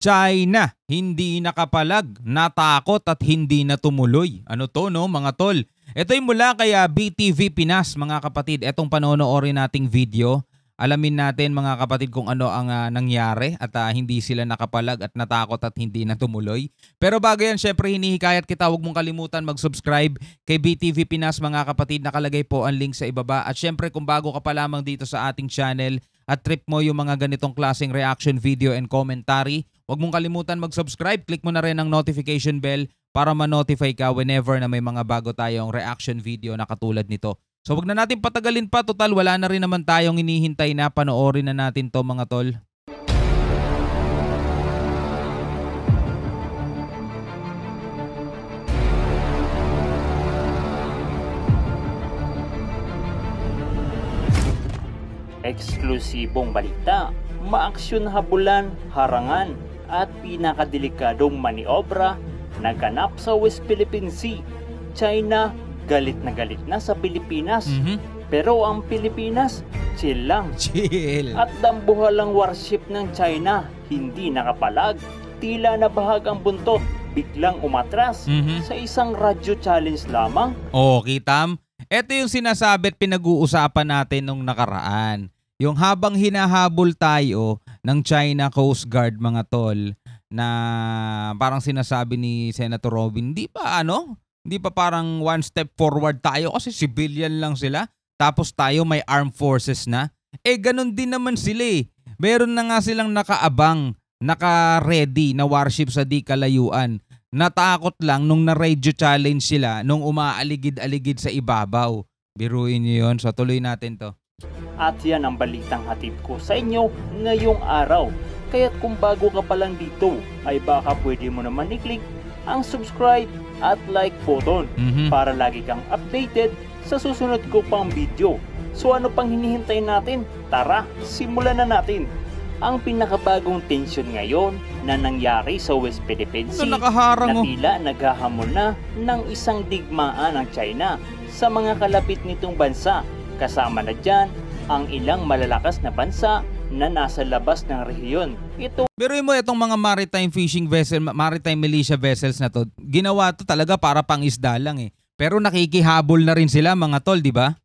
China, hindi nakapalag, natakot at hindi na tumuloy. Ano to no mga tol? Ito yung mula kay BTV Pinas mga kapatid. Etong panonoorin nating video. Alamin natin mga kapatid kung ano ang nangyari at hindi sila nakapalag at natakot at hindi na tumuloy. Pero bago yan, syempre hinihikayat kita, huwag mong kalimutan mag-subscribe kay BTV Pinas mga kapatid. Nakalagay po ang link sa ibaba. At syempre kung bago ka pa lamang dito sa ating channel at trip mo yung mga ganitong klaseng reaction video and commentary, huwag mong kalimutan mag-subscribe. Click mo na rin ang notification bell para ma-notify ka whenever na may mga bago tayong reaction video na katulad nito. So wag na natin patagalin pa, total wala na rin naman tayong hinihintay na, panoorin na natin to mga tol. Eksklusibong balita, maaksyon habulan, harangan at pinakadelikadong maniobra naganap sa West Philippine Sea. China galit na sa Pilipinas. Pero ang Pilipinas, chill lang. Chill. At dambuhalang warship ng China, hindi nakapalag. Tila nabahag ang buntot, biglang umatras sa isang radyo challenge lamang. Oh, kitam? Ito yung sinasabi at pinag-uusapan natin nung nakaraan. Yung habang hinahabol tayo ng China Coast Guard mga tol, na parang sinasabi ni Senator Robin, Hindi pa parang one step forward tayo kasi civilian lang sila. Tapos tayo may armed forces na. Ganun din naman sila eh. Meron na nga silang nakaabang, naka-ready na warship sa di kalayuan. Natakot lang nung na-radio challenge sila nung umaaligid-aligid sa ibabaw. Biruin niyo yun. So tuloy natin to. At yan ang balitang hatid ko sa inyo ngayong araw. Kaya't kung bago ka pa lang dito, ay baka pwede mo naman i-click ang subscribe at like button para lagi kang updated sa susunod ko pang video. So ano pang hinihintay natin? Tara, simulan na natin. Ang pinakabagong tensyon ngayon na nangyari sa West Philippine Sea na tila naghahamon na ng isang digmaan ng China sa mga kalapit nitong bansa. Kasama na dyan ang ilang malalakas na bansa na nasa labas ng rehiyon. Pero mo itong mga maritime fishing vessel, maritime militia vessels na to, ginawa to talaga para pang-isda lang eh. Pero nakikihabol na rin sila mga tol, di ba?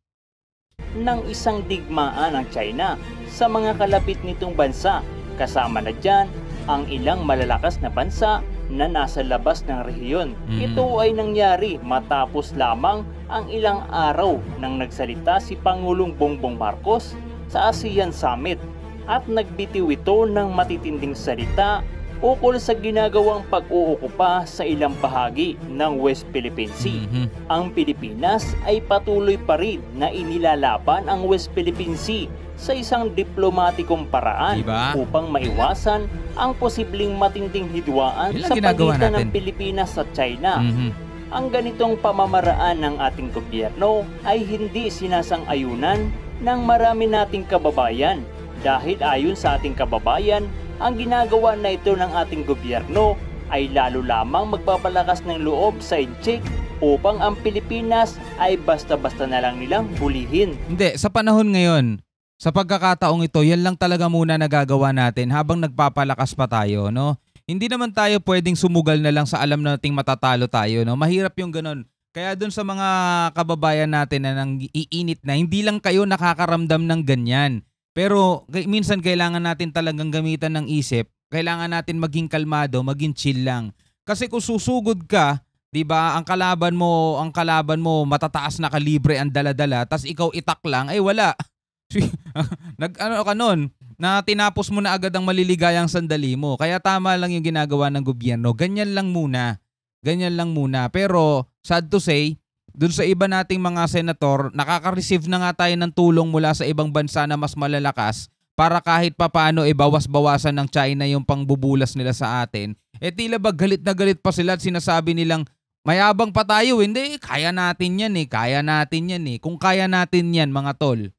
Ng isang digmaan ng China sa mga kalapit nitong bansa. Kasama na dyan ang ilang malalakas na bansa na nasa labas ng rehiyon. Ito ay nangyari matapos lamang ang ilang araw nang nagsalita si Pangulong Bongbong Marcos sa ASEAN Summit at nagbitiw ito ng matitinding salita ukol sa ginagawang pag-uukupa sa ilang bahagi ng West Philippine Sea. Ang Pilipinas ay patuloy pa rin na inilalaban ang West Philippine Sea sa isang diplomatikong paraan upang maiwasan ang posibleng matinding hidwaan sa pagitan ng Pilipinas at China. Ang ganitong pamamaraan ng ating gobyerno ay hindi sinasang-ayunan ng marami nating kababayan. Dahil ayon sa ating kababayan, ang ginagawa na ito ng ating gobyerno ay lalo lamang magpapalakas ng loob sa inchik upang ang Pilipinas ay basta-basta na lang nilang hulihin. Hindi, sa panahon ngayon, sa pagkakataong ito, yan lang talaga muna nagagawa natin habang nagpapalakas pa tayo, no? Hindi naman tayo pwedeng sumugal na lang sa alam nating matatalo tayo, no? Mahirap yung ganun. Kaya dun sa mga kababayan natin na nang iinit na, hindi lang kayo nakakaramdam ng ganyan. Pero minsan kailangan natin talagang gamitan ng isip. Kailangan natin maging kalmado, maging chill lang. Kasi kung susugod ka, 'di ba, ang kalaban mo matataas na kalibre ang dala-dala, tas ikaw itak lang, ay wala. Nag-ano ka nun, na tinapos mo na agad ang maliligayang sandali mo. Kaya tama lang yung ginagawa ng gobyerno. Ganyan lang muna. Pero sad to say, dun sa iba nating mga senator, nakaka-receive na nga tayo ng tulong mula sa ibang bansa na mas malalakas para kahit papano bawas-bawasan ng China yung pangbubulas nila sa atin. Tila ba galit na galit pa sila at sinasabi nilang mayabang pa tayo. Hindi, kaya natin yan eh. Kung kaya natin yan mga tol,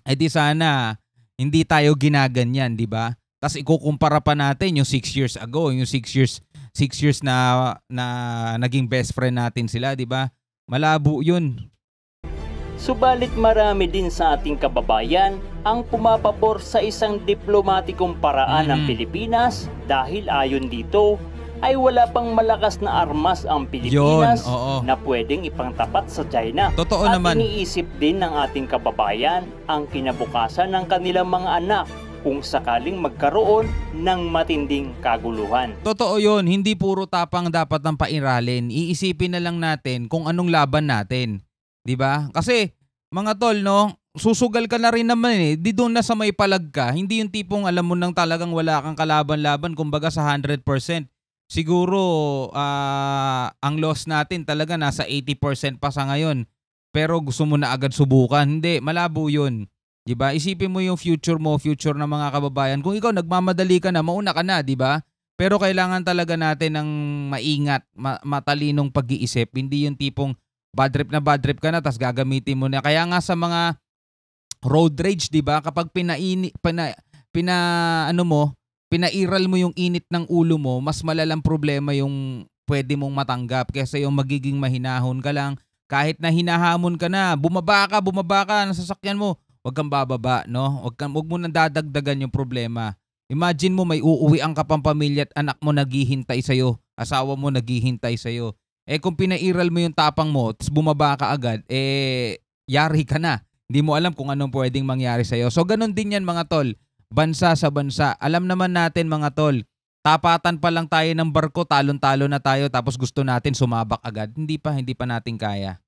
di sana hindi tayo ginaganyan, di ba? Tapos ikukumpara pa natin yung 6 years ago, yung 6 years na naging best friend natin sila, di ba? Malabo yun. Subalit marami din sa ating kababayan ang pumapabor sa isang diplomatikong paraan ng Pilipinas dahil ayon dito ay wala pang malakas na armas ang Pilipinas na pwedeng ipangtapat sa China. Totoo at naman. iniisip din ng ating kababayan ang kinabukasan ng kanilang mga anak kung sakaling magkaroon ng matinding kaguluhan. Totoo yun, hindi puro tapang dapat ang pairalin. Iisipin na lang natin kung anong laban natin. 'Di ba? Kasi mga tol, no, susugal ka na rin naman eh. Di doon na sa may palag ka. Hindi yung tipong alam mo nang talagang wala kang kalaban-laban kumbaga sa 100%. Siguro ang loss natin talaga nasa 80% pa sa ngayon. Pero gusto mo na agad subukan. Hindi, malabo 'yun. 'Di ba? Isipin mo yung future mo, future ng mga kababayan. Kung ikaw nagmamadali ka na, mauna ka na, 'di ba? Pero kailangan talaga natin ng maingat, matalinong pag-iisip. Hindi yung tipong bad trip ka na tapos gagamitin mo na. Kaya nga sa mga road rage, 'di ba? Kapag pinairal mo yung init ng ulo mo, mas malalang problema yung pwede mong matanggap kaysa yung magiging mahinahon ka lang. Kahit na hinahamon ka na, bumaba ka ng sasakyan mo, huwag kang bababa, no? Huwag mo nang dadagdagan yung problema. Imagine mo may uuwian ka pang pamilya at anak mo naghihintay sa'yo, asawa mo naghihintay sa'yo. Kung pinairal mo yung tapang mo, tapos bumaba ka agad, yari ka na. Hindi mo alam kung anong pwedeng mangyari sa'yo. So, ganun din yan mga tol. Bansa sa bansa. Alam naman natin mga tol, tapatan pa lang tayo ng barko, talon-talo na tayo, tapos gusto natin sumabak agad. Hindi pa natin kaya.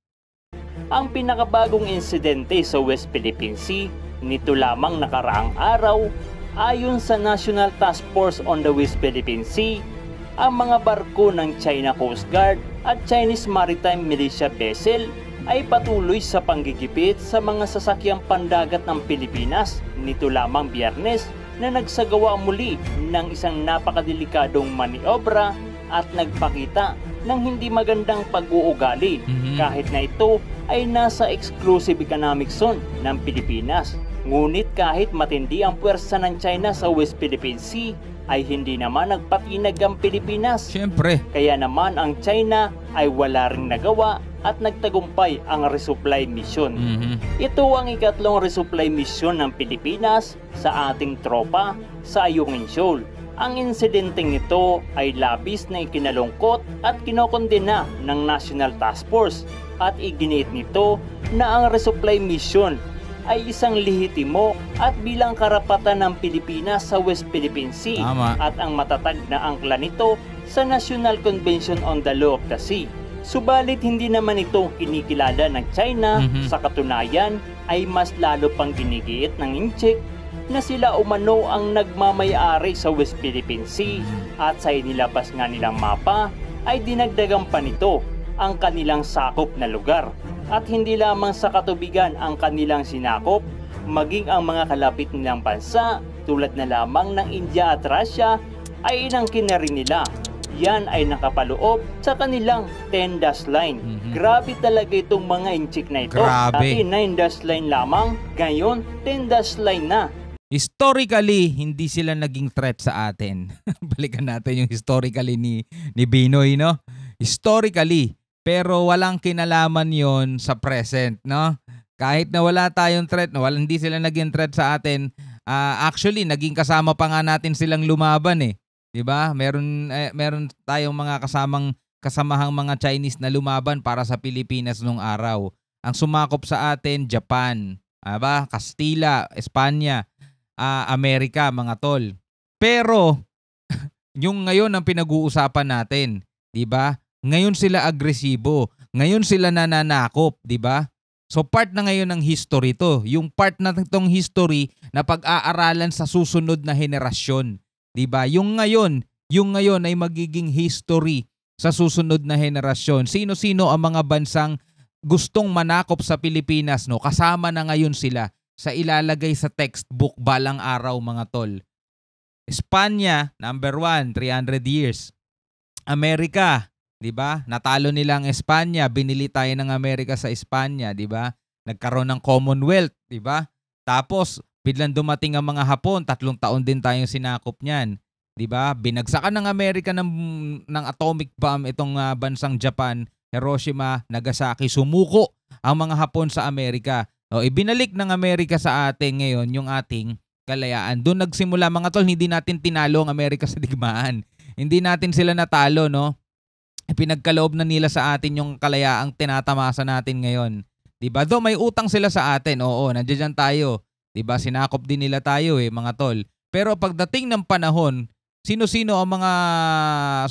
Ang pinakabagong insidente sa West Philippine Sea nito lamang nakaraang araw, ayon sa National Task Force on the West Philippine Sea, ang mga barko ng China Coast Guard at Chinese Maritime Militia Vessel ay patuloy sa panggigipit sa mga sasakyang pandagat ng Pilipinas nito lamang Biyernes na nagsagawa muli ng isang napakadelikadong maniobra at nagpakita ng hindi magandang pag-uugali kahit na ito ay nasa exclusive economic zone ng Pilipinas. Ngunit kahit matindi ang puwersa ng China sa West Philippine Sea, ay hindi naman nagpatinag ang Pilipinas. Siyempre. Kaya naman ang China ay wala ring nagawa at nagtagumpay ang resupply mission. Ito ang ikatlong resupply mission ng Pilipinas sa ating tropa sa Ayungin Shoal. Ang insidenteng ito ay labis na ikinalungkot at kinokondena ng National Task Force at iginiit nito na ang resupply mission ay isang lehitimo at bilang karapatan ng Pilipinas sa West Philippine Sea. Tama. At ang matatag na angkla nito sa National Convention on the Law of the Sea. Subalit hindi naman ito kinikilala ng China. Sa katunayan ay mas lalo pang ginigiit ng Incheck na sila umano ang nagmamay-ari sa West Philippine Sea at sa inilabas nga nilang mapa ay dinagdagan pa nito ang kanilang sakop na lugar. At hindi lamang sa katubigan ang kanilang sinakop, maging ang mga kalapit nilang bansa tulad na lamang ng India at Russia ay inangkin na rin nila. Yan ay nakapaloob sa kanilang 10-dash line. Grabe talaga itong mga inchik na ito. Dati 9-dash line lamang, ngayon 10-dash line na. Historically, hindi sila naging threat sa atin. Balikan natin yung historically ni Binoy, no? Historically, pero walang kinalaman yon sa present, no? Kahit na wala tayong threat, no? Hindi sila naging threat sa atin. Actually, naging kasama pa nga natin silang lumaban eh. 'Di ba? Meron tayong mga kasamahang mga Chinese na lumaban para sa Pilipinas nung araw. Ang sumakop sa atin, Japan, Kastila, Espanya, Amerika, mga tol. Pero yung ngayon ang pinag-uusapan natin, 'di ba? Ngayon sila agresibo, ngayon sila nananakop, 'di ba? So part na ngayon ng history 'to. Yung part na itong history na pag-aaralan sa susunod na henerasyon, 'di ba? Yung ngayon ay magiging history sa susunod na henerasyon. Sino-sino ang mga bansang gustong manakop sa Pilipinas, no? Kasama na ngayon sila sa ilalagay sa textbook balang araw, mga tol. Espanya, number 1, 300 years. Amerika, 'di ba? Natalo nila ang Espanya, binili tayo ng Amerika sa Espanya, 'di ba? Nagkaroon ng Commonwealth, 'di ba? Tapos biglang dumating ang mga Hapon, 3 taon din tayong sinakop niyan, 'di ba? Binagsakan ng Amerika ng atomic bomb itong bansang Japan, Hiroshima, Nagasaki, sumuko ang mga Hapon sa Amerika. O, ibinalik ng Amerika sa atin ngayon yung ating kalayaan. Doon nagsimula mga tol, hindi natin tinalo ang Amerika sa digmaan. Hindi natin sila natalo, no? Pinagkaloob na nila sa atin yung kalayaang tinatamasa natin ngayon. 'Di ba? Though may utang sila sa atin. Oo, nandiyan tayo. 'Di ba? Sinakop din nila tayo mga tol. Pero pagdating ng panahon, sino-sino ang mga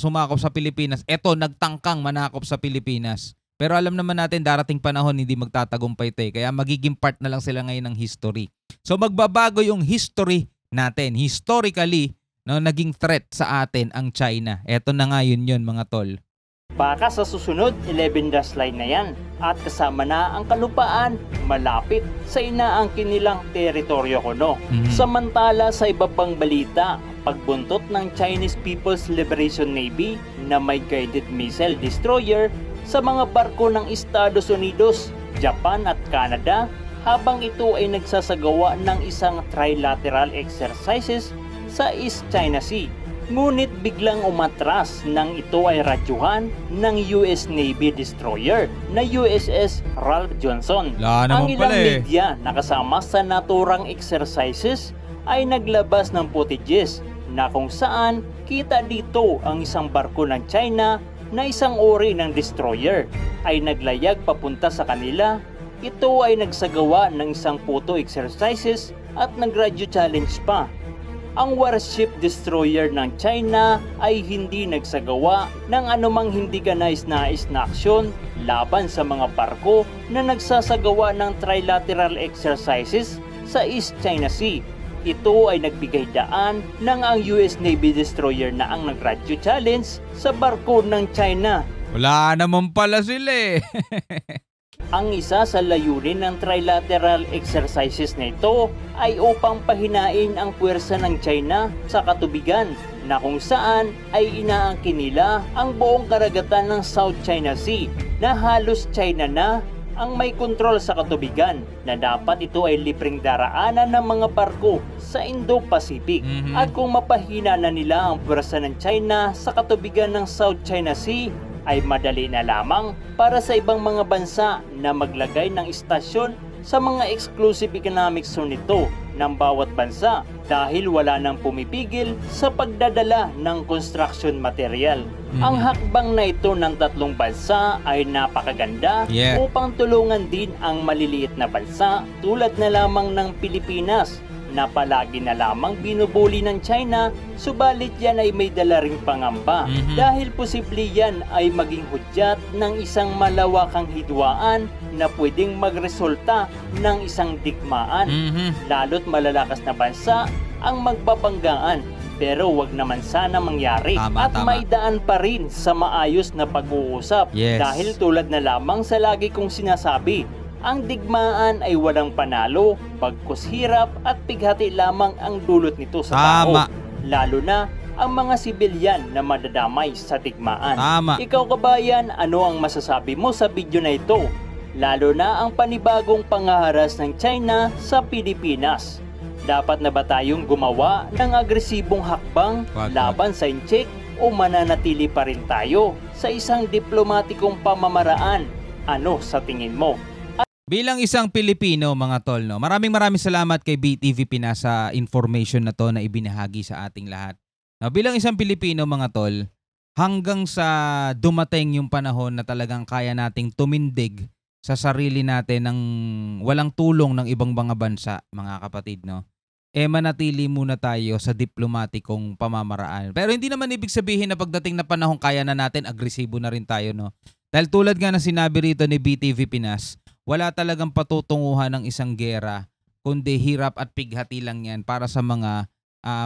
sumakop sa Pilipinas? Eto, nagtangkang manakop sa Pilipinas. Pero alam naman natin darating panahon hindi magtatagumpay tayo. Kaya magiging part na lang sila ngayon ng history. So magbabago yung history natin. Historically, no, naging threat sa atin ang China. Eto na nga yun mga tol. Baka sa susunod 11 dash line na yan at kasama na ang kalupaan malapit sa inaangkin nilang teritoryo kuno. Samantala sa iba pang balita, pagbuntot ng Chinese People's Liberation Navy na may guided missile destroyer sa mga barko ng Estados Unidos, Japan at Canada habang ito ay nagsasagawa ng isang trilateral exercises sa East China Sea. Ngunit biglang umatras nang ito ay radyuhan ng US Navy destroyer na USS Ralph Johnson. Ang ilang media na kasama sa naturang exercises ay naglabas ng footages na kung saan kita dito ang isang barko ng China na isang uri ng destroyer ay naglayag papunta sa kanila. Ito ay nagsagawa ng isang photo exercises at nag-radio challenge pa. Ang warship destroyer ng China ay hindi nagsagawa ng anumang hindi kanais-nais na aksyon laban sa mga barko na nagsasagawa ng trilateral exercises sa East China Sea. Ito ay nagbigay daan ng ang US Navy destroyer na ang nag-radio challenge sa barko ng China. Wala naman pala sila Ang isa sa layunin ng trilateral exercises na ito ay upang pahinain ang puwersa ng China sa katubigan na kung saan ay inaangkin nila ang buong karagatan ng South China Sea na halos China na ang may kontrol sa katubigan na dapat ito ay libreng daraanan ng mga barko sa Indo-Pacific. At kung mapahina na nila ang puwersa ng China sa katubigan ng South China Sea, ay madali na lamang para sa ibang mga bansa na maglagay ng istasyon sa mga exclusive economic zone nito ng bawat bansa dahil wala nang pumipigil sa pagdadala ng construction material. Ang hakbang na ito ng tatlong bansa ay napakaganda upang tulungan din ang maliliit na bansa tulad na lamang ng Pilipinas na palagi na lamang binubuli ng China, subalit yan ay may dala ring pangamba dahil posible yan ay maging hudyat ng isang malawakang hidwaan na pwedeng magresulta ng isang digmaan. Lalo't malalakas na bansa ang magbabanggaan, pero wag naman sana mangyari at maidaan pa rin sa maayos na pag-uusap dahil tulad na lamang sa lagi kong sinasabi, ang digmaan ay walang panalo, bagkus hirap at pighati lamang ang dulot nito sa tao. Lalo na ang mga sibilyan na madadamay sa digmaan. Ikaw kabayan, ano ang masasabi mo sa video na ito? Lalo na ang panibagong pangaharas ng China sa Pilipinas. Dapat na ba tayong gumawa ng agresibong hakbang laban sa Incheck o mananatili pa rin tayo sa isang diplomatikong pamamaraan? Ano sa tingin mo? Bilang isang Pilipino mga tol, no, maraming salamat kay BTV Pinas sa information na to na ibinahagi sa ating lahat. Now, bilang isang Pilipino mga tol, hanggang sa dumating yung panahon na talagang kaya nating tumindig sa sarili natin ng walang tulong ng ibang mga bansa, mga kapatid, no? Manatili muna tayo sa diplomatikong pamamaraan. Pero hindi naman ibig sabihin na pagdating na panahon kaya na natin, agresibo na rin tayo, no? Dahil tulad nga na sinabi rito ni BTV Pinas, wala talagang patutunguhan ng isang gera, kundi hirap at pighati lang yan para sa mga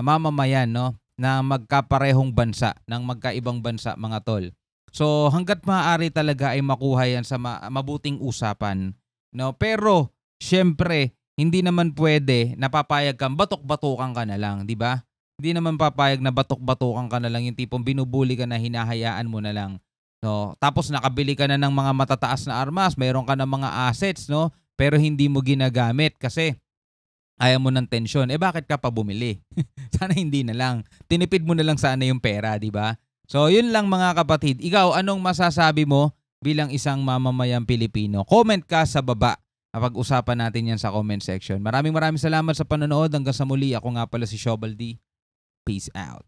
mamamayan, no, na magkaparehong bansa, ng magkaibang bansa mga tol. So hanggat maaari talaga ay makuha yan sa mabuting usapan, no? Pero syempre, hindi naman pwede napapayag kang batok-batukan ka na lang, di ba? Hindi naman papayag na batok-batukan ka na lang, yung tipong binubuli ka na hinahayaan mo na lang. No, tapos nakabili ka na ng mga matataas na armas, mayroon ka ng mga assets, no? Pero hindi mo ginagamit kasi ayaw mo ng tensyon. Bakit ka pa bumili? Sana hindi na lang. Tinipid mo na lang sana yung pera, di ba? So, yun lang mga kapatid. Ikaw, anong masasabi mo bilang isang mamamayang Pilipino? Comment ka sa baba. Napag-usapan natin yan sa comment section. Maraming salamat sa panonood. Hanggang sa muli, ako nga pala si Shobaldi. Peace out.